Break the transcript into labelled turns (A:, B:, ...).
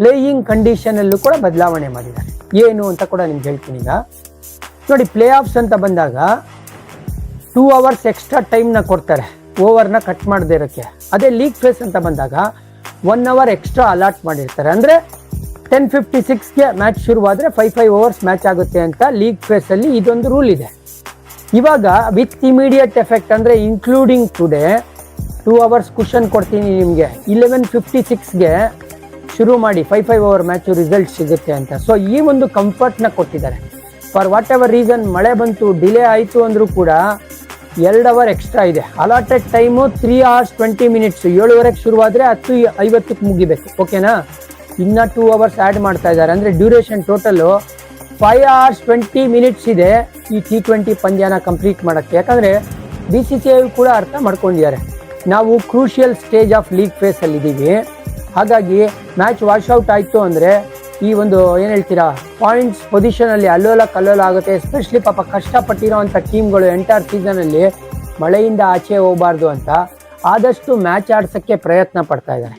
A: Playing ಕಂಡೀಷನಲ್ಲೂ ಕೂಡ ಬದಲಾವಣೆ ಮಾಡಿದ್ದಾರೆ. ಏನು ಅಂತ ಕೂಡ ನಿಮ್ಗೆ ಹೇಳ್ತೀನಿ. ಈಗ ನೋಡಿ, ಪ್ಲೇ ಆಫ್ಸ್ ಅಂತ ಬಂದಾಗ 2 hours ಎಕ್ಸ್ಟ್ರಾ ಟೈಮ್ನ ಕೊಡ್ತಾರೆ ಓವರ್ನ ಕಟ್ ಮಾಡದೇ ಇರೋಕ್ಕೆ. ಅದೇ ಲೀಗ್ ಫೇಸ್ ಅಂತ ಬಂದಾಗ 1 hour ಎಕ್ಸ್ಟ್ರಾ ಅಲಾಟ್ ಮಾಡಿರ್ತಾರೆ. ಅಂದರೆ 10:56ಗೆ ಮ್ಯಾಚ್ ಶುರುವಾದರೆ 5 hours ಮ್ಯಾಚ್ ಆಗುತ್ತೆ ಅಂತ ಲೀಗ್ ಫೇಸಲ್ಲಿ ಇದೊಂದು ರೂಲ್ ಇದೆ. ಇವಾಗ ವಿತ್ ಇಮಿಡಿಯೇಟ್ ಎಫೆಕ್ಟ್ ಅಂದರೆ ಇನ್ಕ್ಲೂಡಿಂಗ್ ಟುಡೇ 2 hours ಕುಷನ್ ಕೊಡ್ತೀನಿ ನಿಮಗೆ. 11:56ಗೆ ಶುರು ಮಾಡಿ 5 hour ಮ್ಯಾಚು ರಿಸಲ್ಟ್ ಸಿಗುತ್ತೆ ಅಂತ. ಸೊ ಈ ಒಂದು ಕಂಫರ್ಟ್ನ ಕೊಟ್ಟಿದ್ದಾರೆ. ಫಾರ್ ವಾಟ್ ಎವರ್ ರೀಸನ್ ಮಳೆ ಬಂತು, ಡಿಲೇ ಆಯಿತು ಅಂದರೂ ಕೂಡ 2 hour ಎಕ್ಸ್ಟ್ರಾ ಇದೆ. Allotted time 3 hours 20 minutes. 7:30ಗೆ ಶುರುವಾದರೆ 10:50ಕ್ಕೆ ಮುಗಿಬೇಕು. ಓಕೆನಾ? ಇನ್ನು 2 hours ಆ್ಯಡ್ ಮಾಡ್ತಾ ಇದ್ದಾರೆ. ಅಂದರೆ ಡ್ಯೂರೇಷನ್ ಟೋಟಲು 5 hours 20 minutes ಇದೆ ಈ T20 ಪಂದ್ಯನ ಕಂಪ್ಲೀಟ್ ಮಾಡೋಕ್ಕೆ. ಯಾಕಂದರೆ BCCI ಕೂಡ ಅರ್ಥ ಮಾಡ್ಕೊಂಡಿದ್ದಾರೆ, ನಾವು ಕ್ರೂಷಿಯಲ್ ಸ್ಟೇಜ್ ಆಫ್ ಲೀಗ್ ಫೇಸಲ್ಲಿ ಇದ್ದೀವಿ. ಹಾಗಾಗಿ ಮ್ಯಾಚ್ ವಾಶ್ಔಟ್ ಆಯಿತು ಅಂದರೆ ಈ ಒಂದು ಏನು ಹೇಳ್ತೀರಾ ಪಾಯಿಂಟ್ಸ್ ಪೊಸಿಷನಲ್ಲಿ ಅಲ್ಲೋಲ ಕಲ್ಲೋಲ ಆಗುತ್ತೆ. ಎಸ್ಪೆಷಲಿ ಪಾಪ ಕಷ್ಟಪಟ್ಟಿರೋವಂಥ ಟೀಮ್ಗಳು ಎಂಟೈರ್ ಸೀಸನಲ್ಲಿ ಮಳೆಯಿಂದ ಆಚೆ ಹೋಗಬಾರ್ದು ಅಂತ ಆದಷ್ಟು ಮ್ಯಾಚ್ ಆಡ್ಸೋಕ್ಕೆ ಪ್ರಯತ್ನ ಪಡ್ತಾ ಇದ್ದಾರೆ.